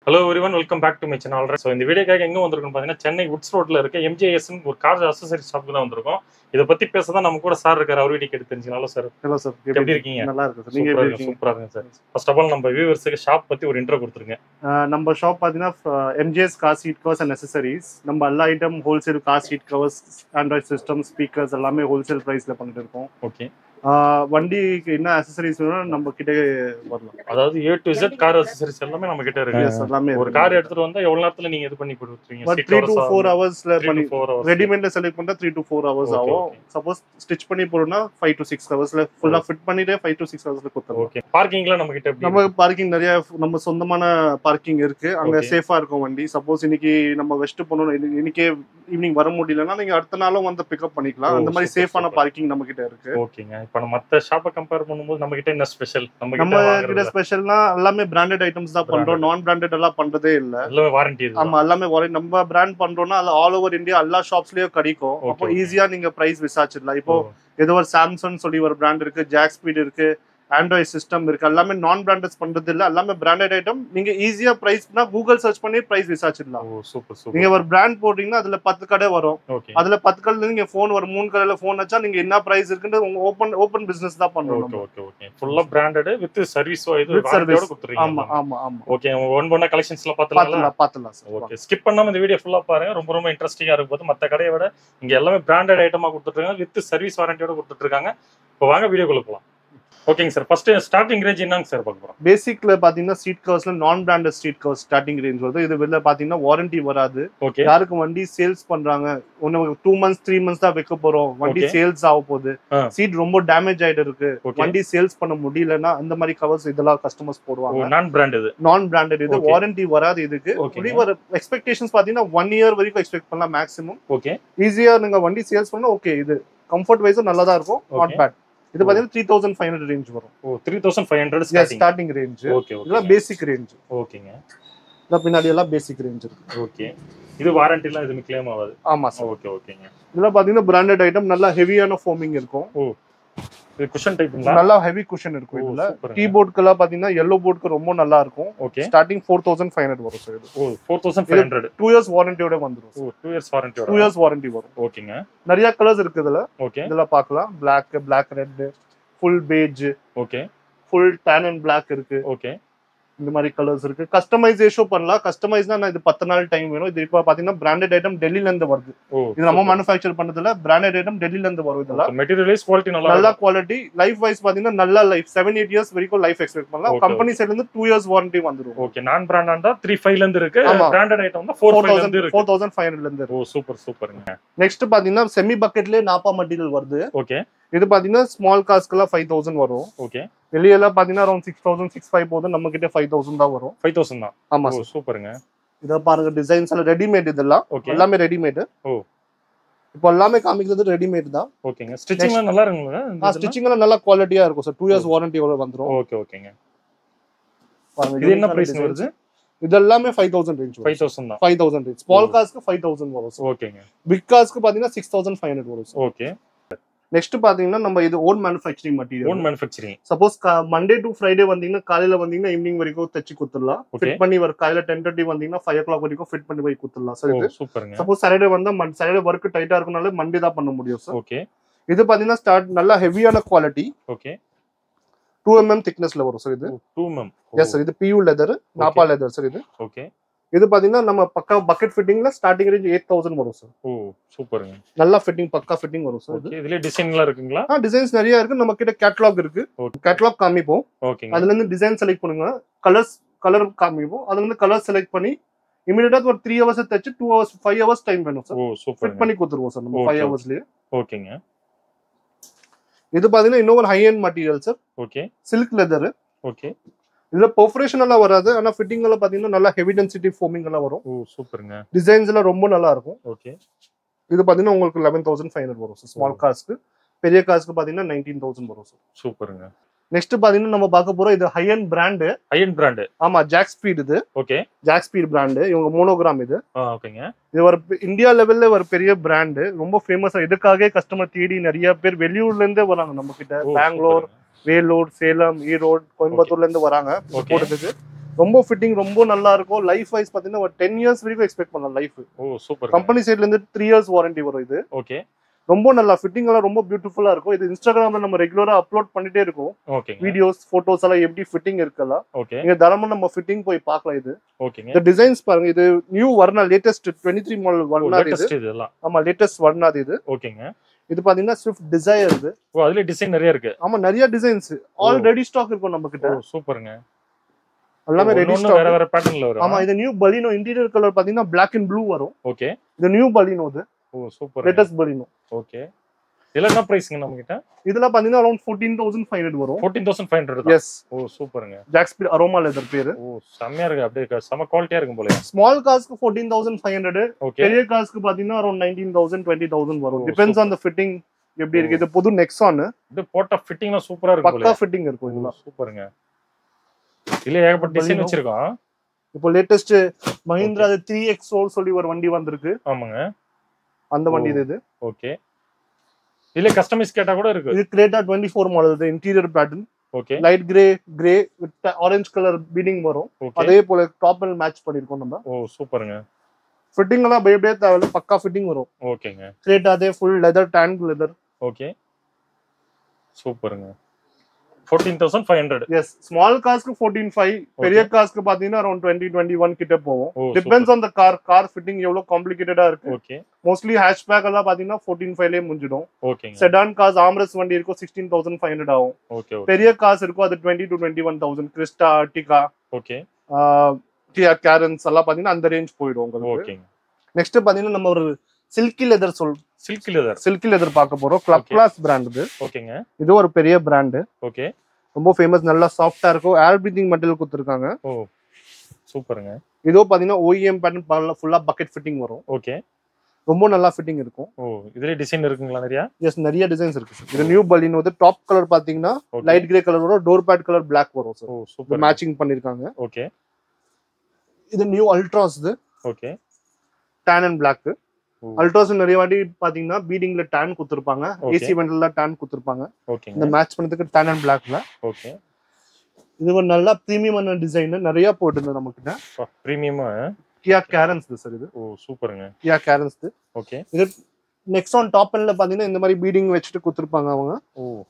Hello everyone, welcome back to my channel. So இந்த வீடியோக்காக எங்க வந்திருக்கோம் பாத்தீங்கன்னா சென்னை வுட்ஸ் ரோட்ல இருக்க MJS னு ஒரு கார் அக்சஸரி ஷாப்புக்கு தான் வந்திருக்கோம். இத பத்தி பேச தான் நம்ம கூட சார் இருக்காரு. அவர் வீடியோ கேட்டு தெரிஞ்சுக்கலாம். சார். Hello sir. எப்படி இருக்கீங்க? நல்லா இருக்கு சார். நீங்க எப்படி இருக்கீங்க? சூப்பரா இருக்கேன் சார். ஃபர்ஸ்ட் ஆஃப் ஆல் நம்ம வியூவர்ஸ்க்கு ஷாப் பத்தி ஒரு இன்ட்ரோ கொடுத்துருங்க. நம்ம ஷாப் பாத்தீங்கன்னா MJS car seat covers and accessories. நம்ம எல்லா item wholesale car seat covers, android system, speakers எல்லாமே ஹோல்சேல் பிரைஸ்ல பண்ணிட்டு இருக்கோம். ஓகே. வண்டிக்கு என்ன அக்சஸரிஸ் வேணும் நம்ம கிட்ட வரலாம். அதாவது A to Z கார் அக்சஸரிஸ் எல்லாமே நம்ம கிட்ட இருக்கு. எஸ் எல்லாமே. ஒரு கார் எடுத்துட்டு வந்தா எவ்வளவு நேரத்துல நீங்க இது பண்ணி கொடுத்துருவீங்க? 3 to 4 ஹவர்ஸ்ல பண்ணி ரெடிமேட்ல செலக்ட் பண்ணா 3 to 4 ஹவர்ஸ் ஆகும். சப்போஸ் ஸ்டிட்ச் பண்ணி போறோம்னா 5 to 6 ஹவர்ஸ்ல ஃபுல்லா ஃபிட் பண்ணிட்டு 5 to 6 ஹவர்ஸ்ல கொடுத்துறோம். ஓகே. பார்க்கிங்ல நம்ம கிட்ட எப்படி? நம்ம பார்க்கிங் நிறைய நம்ம சொந்தமான பார்க்கிங் இருக்கு. அங்க சேஃபா இருக்கும் வண்டி. சப்போஸ் இன்னைக்கு நம்ம வெஸ்ட் போறோம், இன்னைக்கே ஈவினிங் வர முடியலன்னா நீங்க அடுத்த நாளும் வந்து பிக்கப் பண்ணிக்கலாம். அந்த மாதிரி சேஃபான பார்க்கிங் நம்ம கிட்ட இருக்கு. ஓகேங்க. இப்போ மத்த ஷாப்பை கம்பேர் பண்ணும்போது நம்ம கிட்ட என்ன ஸ்பெஷல்? நம்ம கிட்ட ஸ்பெஷல்னா எல்லாமே பிராண்டட் ஐட்டம்ஸ் தான் பண்றோம். நான் பிராண்டட் எல்லாம் பண்றதே இல்ல. எல்லாமே வாரண்டி இருக்கு. ஆமா, எல்லாமே வாரண்டி. நம்ம பிராண்ட் பண்றோம்னா அது ஆல் ஓவர் இந்தியா எல்லா ஷாப்ஸ்லயும் கிடைக்கும். அப்போ ஈஸியா நீங்க பிரைஸ் விசாரிச்சிடலாம். இப்போ ஏதோ ஒரு சாம்சங் சொல்லி ஒரு பிராண்ட் இருக்கு, ஜாக் ஸ்பீட் இருக்கு, ஆண்ட்ராய்ட் சிஸ்டம் இருக்கு. எல்லாமே நான் பிராண்டட் பண்றது இல்ல, எல்லாமே பிராண்டட் ஐட்டம். நீங்க ஈஸியா பிரைஸ்னா கூகுள் சர்ச் பண்ணி பிரைஸ் விசாரிச்சிடலாம். Super super. நீங்க ஒரு பிராண்ட் போட்டீங்கன்னா அதுல 10 கடை வரும். அதுல 10 கடையில நீங்க போன் ஒரு 3 கடையில போன் வச்சா நீங்க என்ன பிரைஸ் இருக்குன்னு உங்க ஓபன் பிசினஸ் தான் பண்றோம். Okay okay. ஃபுல்லா பிராண்டட் வித் சர்வீஸ் வாரண்டியோட கொடுத்துறீங்க. ஆமா ஆமா ஆமா. ஓகே. ஒன் கலெக்ஷன்ஸ்ல பார்த்தலாம் சார். ஓகே. ஸ்கிப் பண்ணாம இந்த வீடியோ ஃபுல்லா பாருங்க. ரொம்ப ரொம்ப இன்ட்ரஸ்டிங்கா இருக்கும். போது மத்த கடையை விட இங்க எல்லாமே பிராண்டட் ஐட்டமா கொடுத்துட்டு வித் சர்வீஸ் வாரண்டியோட கொடுத்துட்டு இருக்காங்க. இப்போ வாங்க வீடியோக்குள்ள போலாம். ஓகேங்க சார். ஃபர்ஸ்ட் ஸ்டார்டிங் ரேஞ்ச் என்னங்க சார் பார்க்க போறோம்? பேசிக்ல பாத்தீங்கன்னா சீட் கவர்ஸ்ல நான் branded seat covers starting range வருது. இது வெளில பாத்தீங்கன்னா வாரண்டி வராது. யாருக்கு வண்டி சேல்ஸ் பண்றாங்க, 2 months 3 months தான் வைக்க போறோம், வண்டி சேல்ஸ் ஆக போகுது, சீட் ரொம்ப டேமேஜ் ஆயிட்டு இருக்கு, வண்டி சேல்ஸ் பண்ண முடியலன்னா அந்த மாதிரி கவர்ஸ் இதெல்லாம் கஸ்டமர்ஸ் போடுவாங்க. நான் பிராண்டட் இது வாரண்டி வராது. இதுக்கு ஒரு எக்ஸ்பெக்டேஷன்ஸ் பாத்தீங்கன்னா 1 year வரைக்கும் எக்ஸ்பெக்ட் பண்ணலாம் மேக்ஸிமம். ஓகே. ஈஸியா நீங்க வண்டி சேல்ஸ் பண்ணா ஓகே. இது கம்ஃபர்ட் வைஸும் நல்லா தான் இருக்கும். Not bad. இது பாத்தீங்கன்னா 3500 ரேஞ்ச் வரும். 3500 ஸ்டார்டிங் ரேஞ்ச். ஓகே. இதெல்லாம் பேசிக் ரேஞ்ச். ஓகேங்க. இத பின்னாடி எல்லாம் பேசிக் ரேஞ்ச் இருக்கு. ஓகே. இது வாரண்டிலாம் எதுமே க்ளைம் ஆகாது. ஆமா சார். ஓகே ஓகேங்க. இதெல்லாம் பாத்தீங்கன்னா பிராண்டட் ஐட்டம், நல்லா ஹெவியான ஃபோமிங் இருக்கும். இது குஷன் டைப்ங்களா? நல்லா ஹெவி குஷன் இருக்கும். இதுல கீபோர்டுக்குலாம் பாத்தீங்கன்னா yellow போர்டுக்கு ரொம்ப நல்லா இருக்கும். ஓகே. ஸ்டார்டிங் 4500 வரும் சார். இது 4500. 2 years வாரண்டியோட வந்துரும். 2 years வாரண்டியோட. 2 years வாரண்டி வரும். ஓகேங்க. நிறைய கலர்ஸ் இருக்கு இதுல. ஓகே. இதெல்லாம் பார்க்கலாம். black red, full beige, okay, full tan and black இருக்கு. ஓகே. இந்த மாதிரி கலர்ஸ் இருக்கு. கஸ்டமைசேஷன் பண்ணலாம். கஸ்டமைஸ்னா நான் இது 10 நாள் டைம் வேணும். இது இப்ப பாத்தீங்கன்னா பிராண்டட் ஐட்டம் டெல்லில இருந்து வருது. இது நம்ம மேனுஃபேக்சர் பண்ணதுல பிராண்டட் ஐட்டம் டெல்லில இருந்து வரும். இதெல்லாம் மெட்டீரியல்ஸ் குவாலிட்டி நல்ல குவாலிட்டி. லைஃப் வைஸ் பாத்தீங்கன்னா நல்ல லைஃப் 7-8 years வரைக்கும் லைஃப் எக்ஸ்பெக்ட் பண்ணலாம். கம்பெனி சைடுல இருந்து 2 years வாரண்டி வந்துரும். ஓகே. நான் பிராண்டா 3500 ல இருந்து இருக்கு. பிராண்டட் ஐட்டம் வந்து 4500 ல இருந்து. ஓ சூப்பர் சூப்பர்ங்க. நெக்ஸ்ட் பாத்தீங்கன்னா செமி பக்கெட்லயே நாப்பா மெட்டீரியல் வருது. ஓகே. இது பாத்தீங்கன்னா ஸ்மால் காஸ்க்குலாம் 5000 வரும். ஓகே. வெளியெல்லாம் பாத்தீங்கன்னா அரௌண்ட் 6000 65 போகுது. நம்ம கிட்ட 5000 தான் வரும். 5000 தான். ஆமா சூப்பருங்க. இத பாருங்க, டிசைன்ஸ் எல்லாம் ரெடிமேட். இதெல்லாம் எல்லாமே ரெடிமேட். ஓ இப்போ எல்லாமே காமிக்கிறது ரெடிமேட் தான். ஓகேங்க. ஸ்டிச்சிங்லாம் நல்லா இருக்குங்களா? ஸ்டிச்சிங்லாம் நல்ல குவாலிட்டியா இருக்கும் சார். 2 years வாரண்டியோட வந்துரும். ஓகே ஓகேங்க. பாருங்க இது என்ன பிரைஸ் வருது? இது எல்லாமே 5000 ரேஞ்ச். 5000 தான். 5000 ரேஞ்ச். ஸ்மால் காஸ்க்கு 5000 வரும். ஓகேங்க. பிக் காஸ்க்கு பாத்தீங்கன்னா 6500 வரும். ஓகே. நெக்ஸ்ட் பாத்தீங்கன்னா நம்ம இது own manufacturing material. Own manufacturing. Suppose Monday to Friday வந்தீங்கன்னா காலையில வந்தீங்கன்னா ஈவினிங் வரைக்கும் தச்சு கொடுத்துடலாம். ஃபிட் பண்ணி வர காலையில 10:30 வந்தீங்கன்னா 5 o'clock வரைக்கும் ஃபிட் பண்ணி போய் கொடுத்துடலாம் சார். இது சூப்பர்ங்க. சப்போஸ் சாட்டர்டே வந்தா சாட்டர்டே வர்க் டைட்டா இருக்கனால மண்டே தான் பண்ண முடியும் சார். ஓகே. இது பாத்தீங்கன்னா ஸ்டார்ட் நல்லா ஹெவியான குவாலிட்டி. ஓகே. 2 mm திக்னஸ்ல வரும் சார். இது 2 mm. S sir. இது PU leather, Nabha leather sir. இது ஓகே. இது பாத்தீங்கன்னா நம்ம பக்கா பக்கெட் ஃபிட்டிங்ல ஸ்டார்டிங் ரேஞ்ச் 8000 வரும் சார். ஓ சூப்பர்ங்க. நல்ல ஃபிட்டிங், பக்கா ஃபிட்டிங் வரும் சார். ஓகே. இதுல டிசைன்லாம் இருக்குங்களா? டிசைன்ஸ் நிறைய இருக்கு. நம்ம கிட்ட கேட்டலாக் இருக்கு. கேட்டலாக் காமிப்போம். ஓகேங்க. அதுல இருந்து டிசைன் செலக்ட் பண்ணுங்க. கலர் காமிப்போம். அதுல இருந்து கலர் செலக்ட் பண்ணி இமிடியேட்டா ஒரு 3 hours தச்சு 2 hours 5 hours டைம் வேணும் சார். ஓ சூப்பர். ஃபிட் பண்ணி கொடுத்துருவோம் சார் நம்ம 5 hoursலயே. ஓகேங்க. இது பாத்தீங்கன்னா இன்னொரு high end material sir. Okay. Silk leather. Okay. இதுல பெர்ஃபரேஷன் எல்லாம் வராது. ஆனா ஃபிட்டிங் எல்லாம் பாத்தீங்கன்னா நல்லா ஹெவி டென்சிட்டி ஃபோமிங் எல்லாம் வரும். ஓ சூப்பர்ங்க. டிசைன்ஸ் எல்லாம் ரொம்ப நல்லா இருக்கும். ஓகே. இது பாத்தீங்கன்னா உங்களுக்கு 11500 வரும் சார். ஸ்மால் காஸ்க்கு. பெரிய காஸ்க்கு பாத்தீங்கன்னா 19000 வரும் சார். சூப்பர்ங்க. நெக்ஸ்ட் பாத்தீங்கன்னா நம்ம பார்க்க போறோம் இது high end brand. High end brand. ஆமா, ஜாக் ஸ்பீட் இது. ஓகே. Jack Speed brand. இவங்க மோனோகிராம் இது. ஓகேங்க. இது ஒரு இந்தியா லெவல்ல ஒரு பெரிய பிராண்ட். ரொம்ப ஃபேமஸா. இதுக்காகவே கஸ்டமர் தேடி நிறைய பேர் வெளியூர்ல இருந்தே வராங்க நம்ம கிட்ட. பெங்களூர், வேலூர், சேலம், ஈரோடு, கோயம்புத்தூர்ல இருந்து வராங்க போடுறதுக்கு. ரொம்ப ஃபிட்டிங் ரொம்ப நல்லா இருக்கும். லைஃப் வைஸ் பாத்தீங்கன்னா ஒரு 10 இயர்ஸ் வரைக்கும் எக்ஸ்பெக்ட் பண்ணலாம் லைஃப். ஓ சூப்பர். கம்பெனி சைடுல இருந்து 3 இயர்ஸ் வாரண்டி வரும் இது. ஓகே. ரொம்ப நல்லா ஃபிட்டிங் எல்லாம் ரொம்ப பியூட்டிஃபுல்லா இருக்கும். இது இன்ஸ்டாகிராம்ல நம்ம ரெகுலரா அப்லோட் பண்ணிட்டே இருக்கோம். ஓகே. வீடியோஸ் போட்டோஸ் எல்லாம் எப்படி ஃபிட்டிங் இருக்குல்ல. ஓகே. நீங்க தாராளமா நம்ம ஃபிட்டிங் போய் பார்க்கலாம் இது. ஓகேங்க. இந்த டிசைன்ஸ் பாருங்க. இது நியூ வர்னா லேட்டஸ்ட் 23 மாடல் வர்னா இது. லேட்டஸ்ட் இதெல்லாம். ஆமா லேட்டஸ்ட் வர்னா இது. ஓகேங்க. இது பாத்தீங்கன்னா ஸ்விஃப்ட் டிசைர் இது. ஓ அதுல டிசைன் நிறைய இருக்கு. ஆமா நிறைய டிசைன்ஸ் ஆல்ரெடி ஸ்டாக் இருக்கும் நம்ம கிட்ட. ஓ சூப்பர்ங்க. எல்லாமே ரெடி ஸ்டாக். வேற வேற பேட்டர்ன்ல வரும். ஆமா இது நியூ பலினோ இன்டீரியர் கலர் பாத்தீங்கன்னா Black and Blue வரும். ஓகே. இது நியூ பலினோ இது. Oh super. Latest Baleno. Okay. இதெல்லாம் என்ன பிரைஸ்ங்க நம்ம கிட்ட? இதெல்லாம் பாத்தீங்கன்னா அரௌண்ட் 14500 வரும். 14500 தான். எஸ். ஓ சூப்பர்ங்க. ஜாக்ஸ்பீட் அரோமா லெதர் பேரு. ஓ செமையா இருக்கு. அப்படியே செம குவாலிட்டியா இருக்கும் போல. ஸ்மால் கார்ஸ்க்கு 14500. ஓகே. பெரிய கார்ஸ்க்கு பாத்தீங்கன்னா அரௌண்ட் 19000 20000 வரும். டிபெண்ட்ஸ் ஆன் தி ஃபிட்டிங் எப்படி இருக்கு. இது புது நெக்ஸான். இது போட்ட ஃபிட்டிங்லாம் சூப்பரா இருக்கு போல. பக்கா ஃபிட்டிங் இருக்கும் இதெல்லாம். சூப்பர்ங்க. இல்ல ஏகப்பட்ட டிசைன் வச்சிருக்கோம். இப்போ லேட்டஸ்ட் மஹிந்திரா 3X4 சொல்லி ஒரு வண்டி வந்திருக்கு. ஆமாங்க. அந்த வண்டி இது. ஓகே. இல்ல கஸ்டமைஸ் கேட்டா கூட இருக்கு. இது கிரேட்டா 24 மாடல் இது interior pattern. Okay. Light grey with orange colour feeding வரும். அதே போல டாப் அண்ட் மேட்ச் பண்ணிருக்கோம் நம்ம. ஓ சூப்பர்ங்க. ஃபிட்டிங் எல்லாம் பயப்படவே தேவையில்ல. பக்கா ஃபிட்டிங் வரும். ஓகேங்க. கிரேட்டா அதே full leather tan leather. Okay. சூப்பர்ங்க. 14500. எஸ் ஸ்மால் கார்ஸ்க்கு 145. பெரிய கார்ஸ்க்கு பாத்தீங்கன்னா அரௌண்ட் 20-21 கிட்ட போகும். Depends on the car fitting எவ்வளவு காம்ப்ளிகேட்டடா இருக்கு. ஓகே. மோஸ்ட்லி ஹேட்ச்பேக் எல்லாம் பாத்தீங்கன்னா 14.5 லே முடிஞ்சிடும். ஓகேங்க. செடான் கார்ஸ் ஆம்ரஸ் வண்டி இருக்கும் 16500 ஆகும். ஓகே. பெரிய கார்ஸ் இருக்கும் அது 20 to 21000. கிறிஸ்டா டிகா. ஓகே. கியா கேரன்ஸ் எல்லாம் பாத்தீங்கன்னா அந்த ரேஞ்ச் போயிடும் உங்களுக்கு. ஓகேங்க. நெக்ஸ்ட் பாத்தீங்கன்னா நம்ம ஒரு சில்கி லெதர் சில்கி லெதர் பார்க்க போறோம். கிளப் கிளாஸ் பிராண்ட் இது. ஓகேங்க. இது ஒரு பெரிய பிராண்ட். ஓகே. ரொம்ப ஃபேமஸ். நல்லா சாஃப்ட்டா இருக்கும். ஏர் பிரீத்திங் மெட்டீரியல் கொடுத்திருக்காங்க. ஓ சூப்பர்ங்க. இதோ பாத்தீங்கன்னா OEM பேட்டர்ன் ஃபுல்லா பக்கெட் ஃபிட்டிங் வரும். ஓகே. ரொம்ப நல்லா ஃபிட்டிங் இருக்கும். ஓ இதுல டிசைன் இருக்குங்களா நிறைய? எஸ் நிறைய டிசைன்ஸ் இருக்கு சார். இது நியூ பலினோ வந்து டாப் கலர் பாத்தீங்கன்னா லைட் கிரே கலர் வரும். டோர் பேட் கலர் Black வரும் சார். ஓ சூப்பர். மேட்சிங் பண்ணிருக்காங்க. ஓகே. இது நியூ அல்ட்ராஸ் இது. ஓகே. tan and black. அல்ட்ராஸ் நிறைய வாட்டி பாத்தீங்கன்னா பீடிங்ல tan குத்துருப்பாங்க. AC வெண்டல்ல tan குத்துருப்பாங்க. ஓகே. இந்த மேட்ச் பண்ணதுக்கு tan and blackல. ஓகே. இது ஒரு நல்ல பிரீமியமான டிசைன் நிறைய போட்டுருந்தது நமக்கிட்ட. பிரீமியமா கியா கேரன்ஸ் சார் இது. ஓ சூப்பர்ங்க. Kia Carens. ஓகே. இது நெக்ஸான் டாப் எண்ட்ல பாத்தீங்கன்னா இந்த மாதிரி பீடிங் வச்சிட்டு குத்துருப்பாங்க அவங்க. ஓ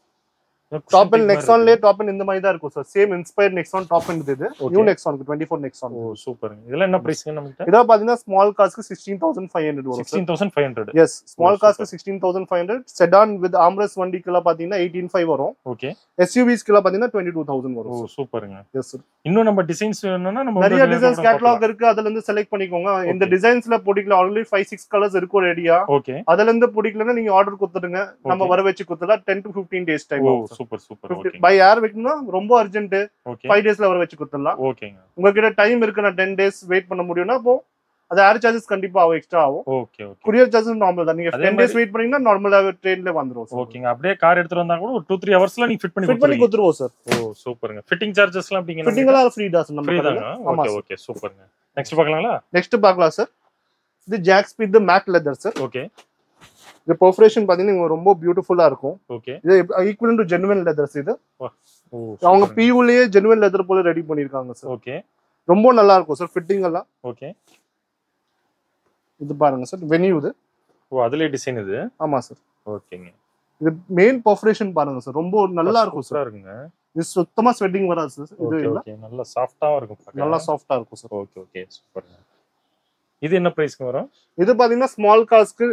டாப் எண்ட் நெக்ஸான்லயே டாப் எண்ட் இந்த மாதிரி தான் இருக்கும் sir. Same inspired Nexon top end இது. நியூ நெக்ஸான்க்கு 24 நெக்ஸான். ஓ சூப்பர்ங்க. இதெல்லாம் என்ன பிரைஸ்ங்க நமக்கு? இதா பாத்தீங்கன்னா ஸ்மால் கார்ஸ்க்கு 16500 வரும். 16500. எஸ் ஸ்மால் கார்ஸ்க்கு 16500. செடான் வித் ஆம்ரஸ் வண்டிக்குல பாத்தீங்கன்னா 185 வரும். ஓகே. SUVஸ்க்குல பாத்தீங்கன்னா 22000 வரும். ஓ சூப்பர்ங்க. Yes sir. இன்னும் நம்ம டிசைன்ஸ் வேணும்னா நம்ம நிறைய டிசைன்ஸ் கேட்டலாக் இருக்கு. அதுல இருந்து செலக்ட் பண்ணிக்கோங்க. இந்த டிசைன்ஸ்ல பிடிக்கல ஆல்ரெடி 5-6 கலர்ஸ் இருக்கும் ரெடியா. ஓகே. அதுல இருந்து பிடிக்கலனா நீங்க ஆர்டர் கொடுத்துடுங்க. நம்ம வர வெச்சு கொடுத்தா 10 to 15 days டைம் ஆகும். Oh super super. Okay. By air வைக்கணும்னா ரொம்ப அர்ஜென்ட் 5 daysல வர வெச்சு கொடுத்துடலாம். ஓகேங்க. உங்ககிட்ட டைம் இருக்குன்னா 10 days வெயிட் பண்ண முடியும்னா அப்போ அது ஏர் சார்ஜஸ் கண்டிப்பா ஆகும், எக்ஸ்ட்ரா ஆகும். Okay okay. courier charges normal தான். நீங்க 10 days வெயிட் பண்ணீங்கன்னா நார்மலாவே ட்ரெயின்ல வந்துரும். ஓகேங்க. அப்படியே கார் எடுத்துட்டு வந்தா கூட ஒரு 2-3 ஹவர்ஸ்ல நீங்க ஃபிட் பண்ணி கொடுத்துருவோம் சார். ஓ சூப்பர்ங்க. ஃபிட்டிங் சார்ஜஸ்லாம் எப்படிங்க? ஃபிட்டிங் எல்லாம் ஃப்ரீ தான் சார் நம்ம கிட்ட. ஓகே ஓகே சூப்பர்ங்க. நெக்ஸ்ட் பார்க்கலாங்களா? நெக்ஸ்ட் பார்க்கலாம் சார். இது ஜாக்ஸ்பீட் மேட் லெதர் சார். ஓகே. இந்த பெர்ஃபரேஷன் பாத்தீங்கன்னா ரொம்ப பியூட்டிஃபுல்லா இருக்கும். ஓகே. இது ஈக்குவலன்ட் டு ஜெனுவின் லெதர்ஸ் இது. ஓ அவங்க PU-லயே ஜெனுவின் லெதர் போல ரெடி பண்ணிருக்காங்க சார். ஓகே. ரொம்ப நல்லா இருக்கும் சார் ஃபிட்டிங் எல்லாம். ஓகே. இது பாருங்க சார் வென்யூ இது. ஓ அதுலயே டிசைன் இது. ஆமா சார். ஓகேங்க. இது மெயின் பெர்ஃபரேஷன் பாருங்க சார். ரொம்ப நல்லா இருக்கும் சார். இருக்குங்க. இது சுத்தமா ஸ்வெட்டிங் வராது சார். இது இல்ல. ஓகே. நல்லா சாஃப்ட்டாவா இருக்கும் பாக்க. நல்லா சாஃப்ட்டா இருக்கும் சார். ஓகே ஓகே சூப்பர்ங்க. இது என்ன பிரைஸ்க்கு வரும்? இது பாத்தீங்கன்னா ஸ்மால் கார்ஸ்க்கு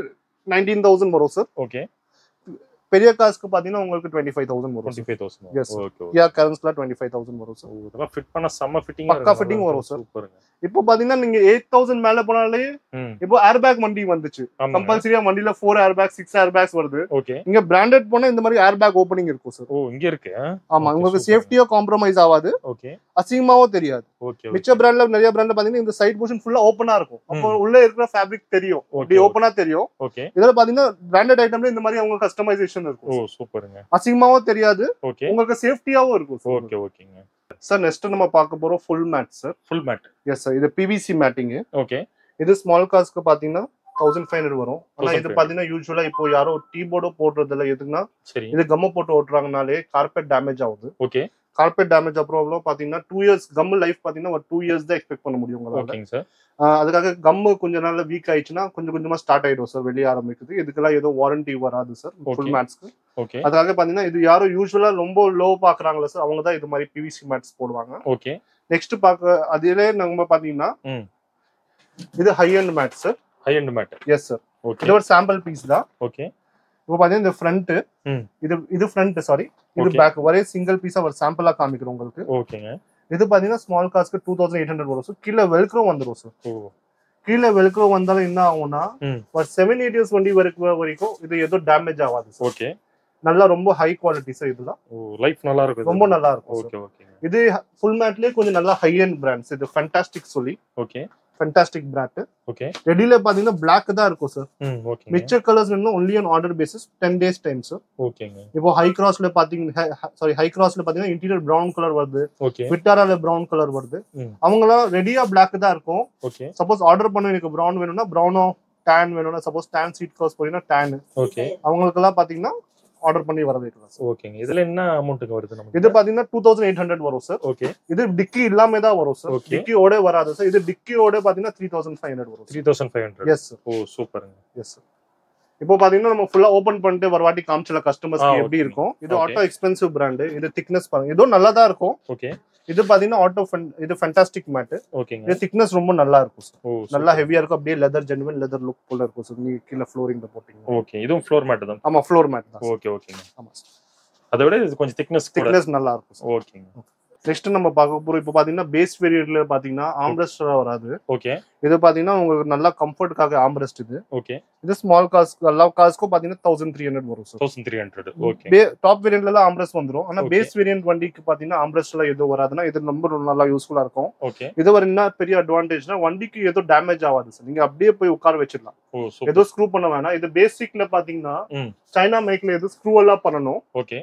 19000 வரும் சார். ஓகே. பெரிய கார்ஸ்க்கு பாத்தீங்கன்னா உங்களுக்கு 25000 வரும். 25000. S okay. யா கரன்ஸ்ல 25000 வரும் சார். இதெல்லாம் ஃபிட் பண்ண செம்ம ஃபிட்டிங்கா பக்கா ஃபிட்டிங் வரும் சார். சூப்பர்ங்க. இப்போ பாத்தீங்கன்னா நீங்க 8000 மேல போனாலே இப்போ ஏர் பேக் வண்டி வந்துச்சு. கம்பல்சரியா வண்டில 4 ஏர் பேக் 6 ஏர் பேக்ஸ் வருது. ஓகே. இங்க பிராண்டட் போனா இந்த மாதிரி ஏர் பேக் ஓபனிங் இருக்கும் சார். ஓ இங்க இருக்கு. ஆமா உங்களுக்கு சேஃப்டியோ காம்ப்ரமைஸ் ஆகாது. ஓகே. அசிங்கமாவோ தெரியாது. ஓகே. மிச்ச பிராண்ட்ல நிறைய பிராண்ட்ல பாத்தீங்கன்னா இந்த சைடு போர்ஷன் ஃபுல்லா ஓபனா இருக்கும். அப்போ உள்ள இருக்கிற ஃபேப்ரிக் தெரியும். அப்படி ஓபனா தெரியும். ஓகே. இதல பாத்தீங்கன்னா பிராண்டட் ஐட்டம்ல இந்த மாதிரி அவங்க கஸ்டமைசேஷன் இருக்கும். ஓ சூப்பர்ங்க. அசிங்கமாவோ தெரியாது. ஓகே. உங்களுக்கு சேஃப்டியாவோ இருக்கும். ஓகே ஓகேங்க. சார் நெக்ஸ்ட் நம்ம பார்க்க போறோம் full mat sir. Full mat. Yes sir. இது PVC மேட்டிங். ஓகே. இது ஸ்மால் கார்ஸ்க்கு பாத்தீங்கன்னா 1500 வரும். ஆனா இது பாத்தீங்கன்னா யூசுவலா இப்போ யாரோ டீ போர்டோ போடுறது இல்ல. எதுக்குன்னா இது கம்ம போட்டு ஓட்டுறாங்கனாலே கார்பெட் டேமேஜ் ஆகுது. ஓகே. கார்பெட் டேமேஜ் அப்புறம் பாத்தீங்கன்னா 2 இயர்ஸ் கம் லைஃப் பாத்தீங்கன்னா ஒரு 2 இயர்ஸ் தான் எக்ஸ்பெக்ட் பண்ண முடியும் உங்களால. ஓகேங்க சார். அதுக்காக கம் கொஞ்ச நாள்ல வீக் ஆயிடுச்சுன்னா கொஞ்சம் கொஞ்சமா ஸ்டார்ட் ஆயிடும் சார் வெளிய ஆரம்பிக்குது. இதுக்கெல்லாம் ஏதோ வாரண்டி வராது சார் ஃபுல் மேட்ஸ்க்கு. ஓகே. அதுக்காக பாத்தீங்கன்னா இது யாரும் யூசுவலா ரொம்ப லோ பாக்குறாங்களா சார் அவங்க தான் இது மாதிரி பிவிசி மேட்ஸ் போடுவாங்க. ஓகே. நெக்ஸ்ட் அதிலே நம்ம பாத்தீங்கன்னா இது high end mat sir. High end mat. Yes sir. Okay. இது ஒரு சாம்பிள் பீஸ் தான். ஓகே. இப்போ பாத்தீங்கன்னா இந்த ஃப்ரண்ட் இது ஃப்ரண்ட் சாரி இது பேக் ஒரே சிங்கிள் பீஸா ஒரு சாம்பிளா காமிக்கிறோம் உங்களுக்கு. ஓகேங்க. இது பாத்தீங்கன்னா ஸ்மால் காஸ்க்கு 2800 வரும் சார். கீழ வெல்க்ரோ வந்துரும் சார். கீழ வெல்க்ரோ வந்தாலும் என்ன ஆகும்னா ஒரு 7-8 இயர்ஸ் வண்டி வரைக்கும் இது ஏதோ டேமேஜ் ஆகாது. ஓகே. நல்லா ரொம்ப ஹை குவாலிட்டி சார் இதெல்லாம். லைஃப் நல்லா இருக்கும். ரொம்ப நல்லா இருக்கும். Okay okay. இது ஃபுல் மேட்லயே கொஞ்சம் நல்லா ஹை எண்ட் பிராண்ட்ஸ். இது ஃபேண்டாஸ்டிக் சொல்லி. ஓகே. Fantastic brand. ஓகே. ரெடில பாத்தீங்கன்னா Black தான் இருக்கும் சார். ஓகே. மிச்ச கலர்ஸ் வேணும் only on order basis 10 days time sir. ஓகேங்க. இப்போ ஹை கிராஸ்ல பாத்தீங்கன்னா இன்டீரியர் பிரவுன் கலர் வருது. ஓகே. விட்டாரால பிரவுன் கலர் வருது. அவங்கலாம் ரெடியா Black தான் இருக்கும். ஓகே. சப்போஸ் ஆர்டர் பண்ண எனக்கு பிரவுன் வேணும்னா பிரவுனோ tan வேணும்னா சப்போஸ் tan சீட் கவர்ஸ் போயினா tan. ஓகே. அவங்களுக்கெல்லாம் பாத்தீங்கன்னா ஆர்டர் பண்ணி வர வைக்கலாம் சார். ஓகேங்க. இதுல என்ன அமௌண்ட்க்கு வருது நமக்கு? இது பாத்தீங்கன்னா 2800 வரும் சார். ஓகே. இது டிக்கி இல்லாம தான் வரும் சார். டிக்கியோட வராது சார். இது டிக்கியோட பாத்தீங்கன்னா 3500 வரும். 3500. S sir. ஓ சூப்பர்ங்க. Yes sir. இப்போ பாத்தீங்கன்னா நம்ம ஃபுல்லா ஓபன் பண்ணிட்டு ஒரு வாட்டி காமிச்சல கஸ்டமர்ஸ்க்கு எப்படி இருக்கும். இது ஆட்டோ எக்ஸ்பென்சிவ் பிராண்ட். இது திக்னஸ் பாருங்க. இதோ நல்லா தான் இருக்கும். ஓகே. இது பாத்தீங்கன்னா இது ஃபேண்டாஸ்டிக் மேட். ஓகேங்க. இது திக்னஸ் ரொம்ப நல்லா இருக்கும் சார். நல்லா ஹெவியா இருக்கும். அப்படியே லெதர் ஜெனுவின் லெதர் லுக் போல இருக்கும் சார். நீங்க கீழ ஃப்ளோரிங்ல போட்டீங்க. ஓகே. இதுவும் ஃப்ளோர் மேட் தான். ஆமா ஃப்ளோர் மேட் தான். ஓகே ஓகேங்க. ஆமா சார். அதை விட இது கொஞ்சம் திக்னஸ் நல்லா இருக்கும் சார். ஓகேங்க. நெக்ஸ்ட் நம்ம பார்க்க போறோம். இப்போ பாத்தீங்கன்னா பேஸ் வேரியன்ட்ல பாத்தீங்கன்னா ஆம்ரெஸ்ட் வராது. ஓகே. இது பாத்தீங்கன்னா உங்களுக்கு நல்லா கம்ஃபர்ட்காக ஆம்ரெஸ்ட் இது. ஓகே. இது ஸ்மால் காஸ்க்கு எல்லா காஸ்க்கும் பாத்தீங்கன்னா 1300 வரும் சார். 1300. ஓகே. டாப் வேரியன்ட்ல எல்லாம் ஆம்ரெஸ்ட் வந்துரும். ஆனா பேஸ் வேரியன்ட் வண்டிக்கு பாத்தீங்கன்னா ஆம்ரெஸ்ட்ல எதுவும் வராதுன்னா இது ரொம்ப நல்லா யூஸ்ஃபுல்லா இருக்கும். ஓகே. இது ஒரு என்ன பெரிய அட்வான்டேஜ்னா வண்டிக்கு ஏதோ டேமேஜ் ஆகாது சார். நீங்க அப்படியே போய் உட்கார வச்சிடலாம். ஏதோ ஸ்க்ரூ பண்ண வேணாம். இது பேசிக்ல பாத்தீங்கன்னா சைனா மேக்ல எது ஸ்க்ரூ எல்லாம் பண்ணணும். ஓகே.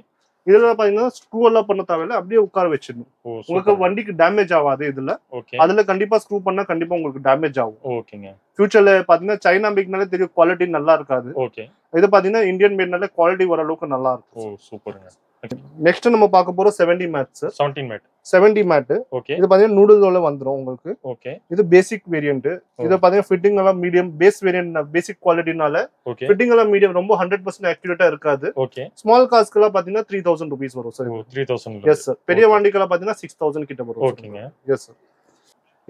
இதுல பாத்தீங்கன்னா ஸ்க்ரூ எல்லாம் பண்ண தேவையில்ல. அப்படியே உட்கார வச்சிடணும். உங்களுக்கு வண்டிக்கு டேமேஜ் ஆகாது இதுல. அதுல கண்டிப்பா ஸ்க்ரூ பண்ணா கண்டிப்பா உங்களுக்கு டேமேஜ் ஆகும். ஓகேங்க. ஃபியூச்சர்ல பாத்தீங்கன்னா சைனா மேக்னாலே தெரியும் குவாலிட்டி நல்லா இருக்காது. ஓகே. இது பாத்தீங்கன்னா இந்தியன் மேட்னால குவாலிட்டி வர அளவுக்கு நல்லா இருக்கும். ஓ சூப்பர்ங்க. நெக்ஸ்ட் நம்ம பார்க்க போறோம் 70 மேட் சார். 70 மேட். ஓகே. இது பாத்தீங்கன்னா நூடுல்ஸ்ல வந்துரும் உங்களுக்கு. ஓகே. இது பேசிக் வேரியன்ட். இது பாத்தீங்கன்னா ஃபிட்டிங் எல்லாம் மீடியம் பேஸ் வேரியன்ட் பேசிக் குவாலிட்டினால ஃபிட்டிங் எல்லாம் மீடியம் ரொம்ப 100% அக்யூரேட்டா இருக்காது. ஓகே. ஸ்மால் காஸ்க்கு எல்லாம் பாத்தீங்கன்னா 3000 ரூபீஸ் வரும் சார். 3000. Yes sir. பெரிய வண்டிக்கெல்லாம் பாத்தீங்கன்னா 6000 கிட்ட வரும். ஓகேங்க. S sir.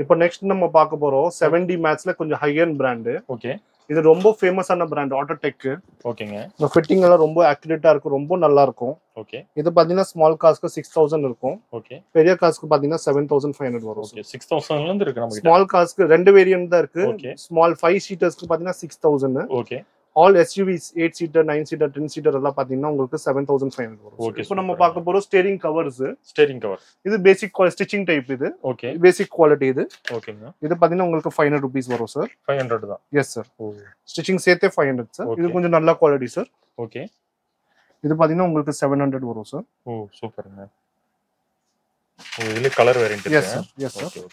இப்போ நெக்ஸ்ட் நம்ம பார்க்க போறோம் 70 மேட்ஸ்ல கொஞ்சம் ஹை எண்ட் பிராண்ட். ஓகே. இது ரொம்ப ஃபேமஸான பிராண்ட் ஆட்டோடெக். ஓகேங்க. இந்த ஃபிட்டிங் எல்லாம் ரொம்ப அக்யூரேட்டா இருக்கும். ரொம்ப நல்லா இருக்கும். ஓகே. இது பாத்தீங்கன்னா ஸ்மால் காஸ்க்கு 6000 இருக்கும். ஓகே. பெரிய காஸ்க்கு பாத்தீங்கன்னா 7500 வரும். ஓகே. 6000ல இருந்து இருக்கு நமக்கு. ஸ்மால் காஸ்க்கு ரெண்டு வேரியன்ட் தான் இருக்கு. ஸ்மால் 5 சீட்டர்ஸ்க்கு பாத்தீங்கன்னா 6000. Okay. All SUVs 8 seater 9 seater 10 seater எல்லாம் பாத்தீங்கன்னா உங்களுக்கு 7500 வரும். ஓகே. இப்போ நம்ம பார்க்க போறோம் ஸ்டீரிங் கவர்ஸ். Steering cover. இது பேசிக் ஸ்டிச்சிங் டைப் இது. ஓகே. பேசிக் குவாலிட்டி இது. ஓகேங்க. இது பாத்தீங்கன்னா உங்களுக்கு 500 ரூபீஸ் வரும் சார். 500 தான். Yes sir. ஸ்டிச்சிங் சேர்த்தே 500 சார். இது கொஞ்சம் நல்ல குவாலிட்டி சார். ஓகே. இது பாத்தீங்கன்னா உங்களுக்கு 700 வரும் சார். ஓ சூப்பர்ங்க. இதுல கலர் வேரியன்ட் இருக்கு. Yes sir. Yes sir.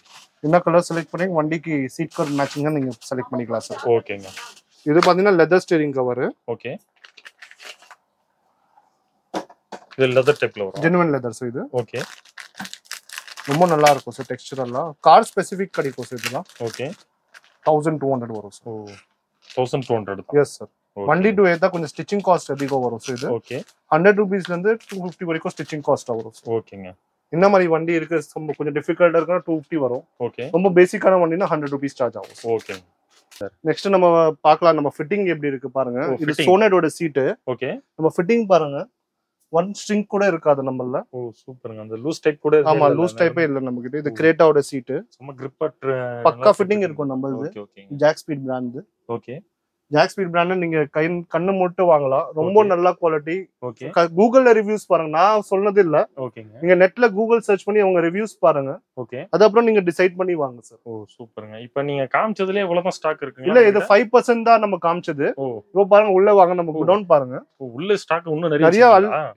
என்ன கலர் செலக்ட் பண்ணி வண்டிக்கு சீட் கவர் மேட்சிங்கா நீங்க செலக்ட் பண்ணிக்கலாம் சார். ஓகேங்க. இது பாத்தீங்கன்னா லெதர் ஸ்டீரிங் கவர். ஓகே. இது லெதர் டைப்ல வரும். ஜெனுவின் லெதர் சார் இது. ஓகே. ரொம்ப நல்லா இருக்கும் சார். டெக்ஸ்சர் எல்லாம் கார் ஸ்பெசிபிக் கிடைக்கும் சார் இதெல்லாம். ஓகே. 1200 வரும் சார். ஓ 1200. Yes sir. வண்டி டு ஏதா கொஞ்சம் ஸ்டிச்சிங் காஸ்ட் அதிகம் வரும் சார் இது. ஓகே. 100 ரூபீஸ்ல இருந்து 250 வரைக்கும் ஸ்டிச்சிங் காஸ்ட் வரும். ஓகேங்க. இந்த மாதிரி வண்டி இருக்கு கொஞ்சம் டிஃபிகல்ட்டா இருக்குனா 250 வரும். ஓகே. ரொம்ப பேசிக்கான வண்டினா 100 ரூபீஸ் சார்ஜ் ஆகும். ஓகே. நெக்ஸ்ட் நம்ம பார்க்கலாம் நம்ம ஃபிட்டிங் எப்படி இருக்கு பாருங்க. இது சோனடோட சீட். ஓகே. நம்ம ஃபிட்டிங் பாருங்க. ஒன் ஸ்ட்ரிங் கூட இருக்காது நம்மள. ஓ சூப்பர்ங்க. அந்த லூஸ் டைப் கூட இல்ல. ஆமா லூஸ் டைப்பே இல்ல நம்ம கிட்ட. இது கிரேட்டாவோட சீட். சும்மா கிரிப் பக்கா ஃபிட்டிங் இருக்கும் நம்மளுது. Okay okay. Jack Speed brand. Okay. Jack Speed brand நீங்க கண்ணு மூட்டு வாங்கலாம். ரொம்ப நல்ல குவாலிட்டி. ஓகே. கூகுள்ல ரிவ்யூஸ் பாருங்க. நான் சொன்னது இல்ல. ஓகேங்க. நீங்க நெட்ல கூகுள் சர்ச் பண்ணி அவங்க ரிவ்யூஸ் பாருங்க. ஓகே. அது அப்புறம் நீங்க டிசைட் பண்ணி வாங்க சார். ஓ சூப்பர்ங்க. இப்போ நீங்க காமிச்சதுல எவ்வளவு தான் ஸ்டாக் இருக்குங்க? இல்ல இது 5% தான் நம்ம காமிச்சது. இப்போ பாருங்க உள்ள வாங்க நம்ம குடவுன் பாருங்க. உள்ள ஸ்டாக் இன்னும் நிறைய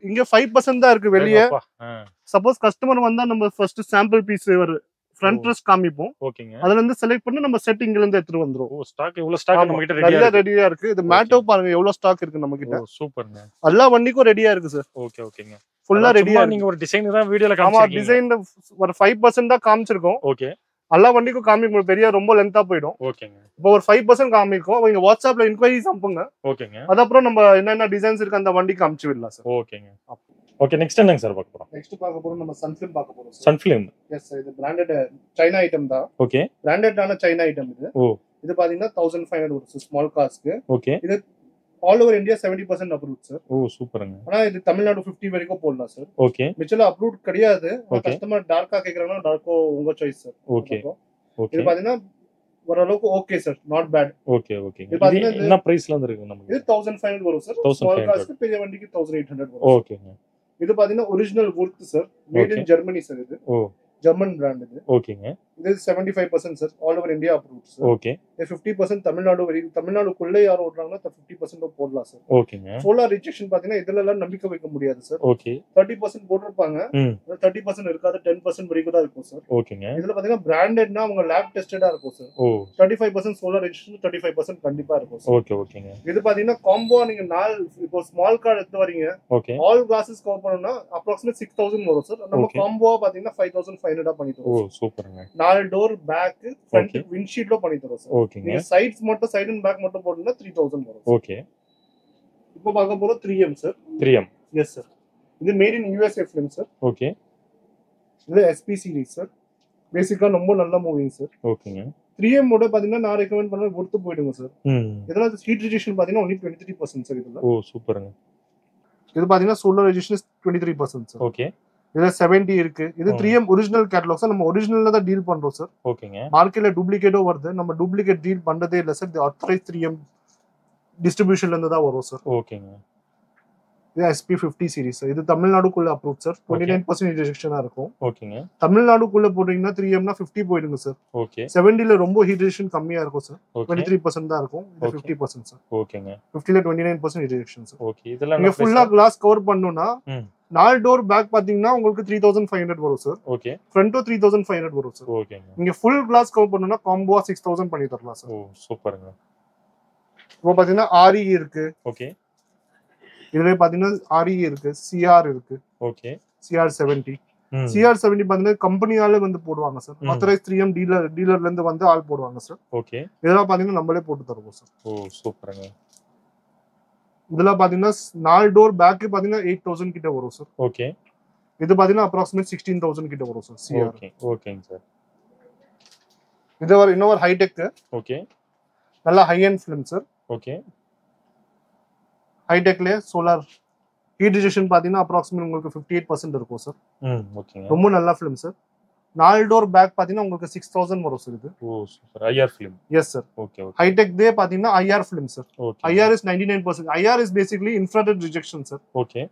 இங்க 5% தான் இருக்கு வெளிய. சப்போஸ் கஸ்டமர் வந்தா நம்ம first sample piece front rest காமிப்போம். ஓகேங்க. அதுல இருந்து செலக்ட் பண்ணி நம்ம செட்டிங்ல இருந்து எடுத்து வந்துரும். ஓ ஸ்டாக் இவ்வளவு ஸ்டாக் நம்ம கிட்ட ரெடியா இருக்கு. இது மேட்டோ பாருங்க எவ்வளவு ஸ்டாக் இருக்கு நம்ம கிட்ட. ஓ சூப்பர்ங்க. எல்லா வண்டிக்கும் ரெடியா இருக்கு சார். ஓகே ஓகேங்க. ஃபுல்லா ரெடியா. நீங்க ஒரு டிசைன் தான் வீடியோல காமிச்சிருக்கீங்க. ஆமா டிசைன் ஒரு 5% தான் காமிச்சிருக்கோம். ஓகே. எல்லா வண்டிக்கும் காமிக்க பெரிய ரொம்ப லென்த்தா போயிடும். ஓகேங்க. இப்போ ஒரு 5% காமிக்கும். நீங்க வாட்ஸ்அப்ல இன்குவரிஸ் அனுப்புங்க. ஓகேங்க. அதுக்கப்புறம் நம்ம என்னென்ன டிசைன்ஸ் இருக்கு அந்த வண்டிக்கு அனுப்பிச்சு விடலாம் சார். ஓகேங்க. ஓகே நெக்ஸ்ட் என்னங்க சார் பார்க்க போறோம்? நெக்ஸ்ட் பார்க்க போறோம் நம்ம சன்ஃபிலிம் பார்க்க போறோம். சன்ஃபிலிம். எஸ் இது பிராண்டட் சைனா ஐட்டம் தான். ஓகே. பிராண்டடான சைனா ஐட்டம் இது. ஓ இது பாத்தீங்கன்னா 1500 ஒரு ஸ்மால் காஸ்க்கு. ஓகே. இது all over India 70% approved sir. Oh சூப்பர்ங்க. ஆனா இது தமிழ்நாடு 50 வரைக்கும் போடலாம் சார். ஓகே. மிச்சல அப்ரூவ்ட் கிடையாது. கஸ்டமர் டார்க்கா கேக்குறாங்கன்னா டார்க்கோ உங்க சாய்ஸ் சார். ஓகே. இது பாத்தீங்கன்னா ஓரளவுக்கு okay sir, not bad. Okay ஓகேங்க. இது என்ன பிரைஸ்ல வந்து இருக்கு நமக்கு? இது 1500 வரும் சார். ஸ்மால் காஸ்க்கு பெரிய வண்டிக்கு 1800 வரும். ஓகேங்க. இது பாத்தீங்கன்னா original Worth sir. Made in Germany sir இது. ஓ ஜெர்மன் பிராண்ட் இது. ஓகேங்க. இது 75% sir. All over India approved sir. Okay. இது 50% தமிழ்நாடுக்குள்ள யார் ஓடுறாங்கன்னா 50% போடலாம் சார். ஓகேங்க. சோலார் ரிஜெக்ஷன் பாத்தீங்கன்னா இதுல எல்லாம் நம்பிக்கை வைக்க முடியாது சார். ஓகே. 30% போட்டுருப்பாங்க. 30% இருக்காது, 10% வரைக்கும் தான் இருக்கும் சார். ஓகேங்க. இதுல பாத்தீங்கன்னா பிராண்டட்னா அவங்க லேப் டெஸ்டடா இருக்கும் சார். ஓ 35% சோலார் ரிஜெக்ஷன், 35% கண்டிப்பா இருக்கும் சார். ஓகே ஓகேங்க. இது பாத்தீங்கன்னா காம்போ நீங்க இப்போ ஸ்மால் கார் எடுத்து வரீங்க. ஓகே. ஆல் கிளாसेस கவர் பண்ணனும்னா அப்ராக்ஸிமேட் 6000 வரும் சார். நம்ம காம்போவா பாத்தீங்கன்னா 5500 பண்ணி தரோம். ஓ சூப்பர்ங்க. 4 டோர் பேக் ஃப்ரண்ட் விண்ட்ஷீல்ட்ல பண்ணி தரோம் சார். ஓகேங்க. நீங்க சைட்ஸ் மட்டும் சைடு அண்ட் பேக் மட்டும் போடுனா 3000 வரும். ஓகே. இப்போ பார்க்க போறோம் 3M sir. 3M. Yes sir. இது made in USA film sir. Okay. இது SP சீரிஸ் சார். பேசிக்கா ரொம்ப நல்ல மூவிங் சார். ஓகேங்க. 3M ஓட பாத்தீங்கன்னா நான் ரெக்கமெண்ட் பண்ண ஒர்த் போய்டுங்க சார். இதனால ஹீட் ரெசிஸ்டன்ஸ் பாத்தீங்கன்னா only 23% சார் இதுல. ஓ சூப்பர்ங்க. இது பாத்தீங்கன்னா சோலார் ரெசிஸ்டன்ஸ் 23% சார். ஓகே. இதுல 70 இருக்கு. இது 3M ஒரிஜினல் கேட்டலாக் சார். நம்ம ஒரிஜினல்ல தான் டீல் பண்றோம் சார். ஓகேங்க. மார்க்கெட்ல டூப்ளிகேட்டோ வருது. நம்ம டூப்ளிகேட் டீல் பண்றதே இல்ல சார். இது ஆத்தரைஸ் 3M டிஸ்ட்ரிபியூஷன்ல இருந்து தான் வரும் சார். ஓகேங்க. இது SP50 சீரிஸ் சார். இது தமிழ்நாடுக்குள்ள அப்ரூவ் சார். 29% ரிஜெக்ஷனா இருக்கும். ஓகேங்க. தமிழ்நாடுக்குள்ள போடுறீங்கன்னா 3Mனா 50 போயிடுங்க சார். ஓகே. 70ல ரொம்ப ஹீட் ரெசிஸ்டன்ஸ் கம்மியா இருக்கும் சார். 23% தான் இருக்கும். இது 50% சார். ஓகேங்க. 50ல 29% ரிஜெக்ஷன் சார். ஓகே. இதெல்லாம் நீங்க ஃபுல்லா கிளாஸ் கவர் பண்ணனும்னா 4 டோர் பேக் பாத்தீங்கன்னா உங்களுக்கு 3500 வரும் சார். ஓகே. ஃப்ரண்ட்டோ 3500 வரும் சார். ஓகேங்க. நீங்க ஃபுல் கிளாஸ் கவர் பண்ணனும்னா காம்போவா 6000 பண்ணி தரலாம் சார். ஓ சூப்பர்ங்க. இப்போ பாத்தீங்கன்னா RE இருக்கு. ஓகே. இதுல பாத்தீங்கன்னா RE இருக்கு, CR இருக்கு. ஓகே. CR70. CR70 பாத்தீங்கன்னா கம்பெனியால வந்து போடுவாங்க சார். ஆத்தரைஸ் 3M டீலர்ல இருந்து வந்து ஆள் போடுவாங்க சார். ஓகே. இதெல்லாம் பாத்தீங்கன்னா நம்மளே போட்டு தருவோம் சார். ஓ சூப்பர்ங்க. இதுல பாத்தீங்கன்னா 4 டோர் பேக் பாத்தீங்கன்னா 8000 கிட்ட வரும் சார். ஓகே. இது பாத்தீங்கன்னா அப்ராக்ஸிமேட் 16000 கிட்ட வரும் சார். CR. ஓகே. ஓகேங்க சார். இது இன்னொரு ஹைடெக். ஓகே. நல்ல high end film sir. Okay. ஹைடெக்ல சோலார் ஹீட் ரெசிஸ்டன்ஸ் பாத்தீங்கன்னா அப்ராக்ஸிமேட் உங்களுக்கு 58% இருக்கும் சார். ஓகேங்க. ரொம்ப நல்ல ஃபிலிம் சார். 4 டோர் பேக் பாத்தீங்கன்னா உங்களுக்கு 6000 வரும் சார் இது. Oh super. IR film. Yes sir. Okay okay. Hitech தே பாத்தீங்கன்னா IR film sir. Okay. IR is 99%. IR is basically infrared rejection sir. Okay.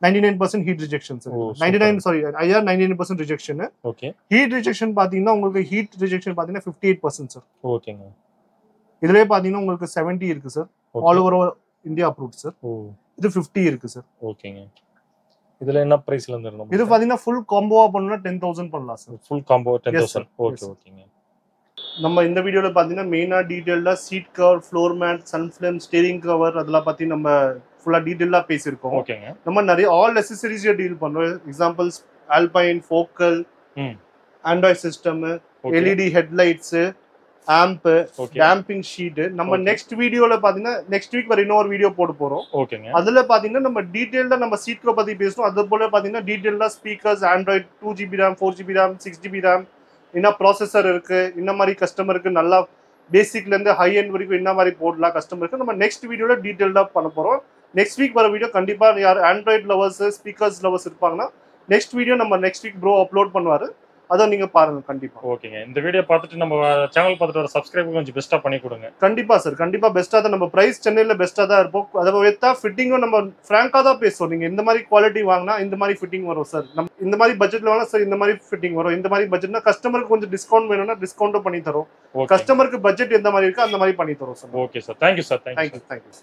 99% heat rejection sir. 99 sorry IR 99% rejection. Okay. heat rejection பாத்தீங்கன்னா உங்களுக்கு heat rejection பாத்தீங்கன்னா 58% sir. ஓகேங்க. இதுலயே பாத்தீங்கன்னா உங்களுக்கு 70 இருக்கு சார். All over India approved sir. Oh. இது 50 இருக்கு சார். ஓகேங்க. இதுல என்ன பிரைஸ்ல இருந்து இருக்கு? இது பாத்தீங்கன்னா ஃபுல் காம்போவா பண்ணனும்னா 10000 பண்ணலாம் சார். Full combo 10000. ஓகே ஓகேங்க. நம்ம இந்த வீடியோல பாத்தீங்கன்னா மெயினா டீடைலா seat cover, floor mat, sun film, steering cover அதெல்லாம் பத்தி நம்ம ஃபுல்லா டீடைலா பேசியிருக்கோம். ஓகேங்க. நம்ம நிறைய ஆல் அக்சஸரீஸ் டீல் பண்றோம். Examples Alpine, Focal, android system, LED headlights, amp, damping sheet. நம்ம நெக்ஸ்ட் வீடியோல பாத்தீங்கன்னா நெக்ஸ்ட் வீக் வர இன்னொரு வீடியோ போட போறோம். ஓகேங்க. அதுல பாத்தீங்கன்னா நம்ம டீடைலா நம்ம சீட் கவர் பத்தி பேசணும். அது போல பாத்தீங்கன்னா டீடைலா speakers, android 2GB RAM, 4GB RAM, 6GB RAM, என்ன ப்ராசஸர் இருக்கு, என்ன மாதிரி கஸ்டமருக்கு நல்லா பேசிக்ல இருந்து ஹை எண்ட் வரைக்கும் என்ன மாதிரி போடலாம் கஸ்டமருக்கு நம்ம நெக்ஸ்ட் வீடியோல டீடைலா பண்ண போறோம். நெக்ஸ்ட் வீக் வர வீடியோ கண்டிப்பா யார் ஆண்ட்ராய்ட் லவர்ஸ், ஸ்பீக்கர்ஸ் லவர்ஸ் இருப்பாங்கன்னா நெக்ஸ்ட் வீடியோ நம்ம நெக்ஸ்ட் வீக் ப்ரோ அப்லோட் பண்ணுவாரு. அத நீங்க பாருங்க கண்டிப்பா. ஓகேங்க. இந்த வீடியோ பார்த்துட்டு நம்ம சேனல் பார்த்துட்டு வர சப்ஸ்கிரைபர் கொஞ்சம் பெஸ்டா பண்ணி கொடுங்க. கண்டிப்பா சார். கண்டிப்பா பெஸ்டா தான். நம்ம பிரைஸ் சென்னையில பெஸ்டா தான் இருப்போம். அத வெத்தா ஃபிட்டிங்கும் நம்ம ஃப்ராங்கா தான் பேசுவோம். நீங்க இந்த மாதிரி குவாலிட்டி வாங்கினா இந்த மாதிரி ஃபிட்டிங் வரும் சார். நம்ம இந்த மாதிரி பட்ஜெட்ல வாங்கினா சார் இந்த மாதிரி ஃபிட்டிங் வரும். இந்த மாதிரி பட்ஜெட்னா கஸ்டமருக்கு கொஞ்சம் டிஸ்கவுண்ட் வேணும்னா டிஸ்கவுண்டும் பண்ணி தரோம். கஸ்டமருக்கு பட்ஜெட் எந்த மாதிரி இருக்கோ அந்த மாதிரி பண்ணி தரோம் sir. Okay sir. Thank you sir. Thank you.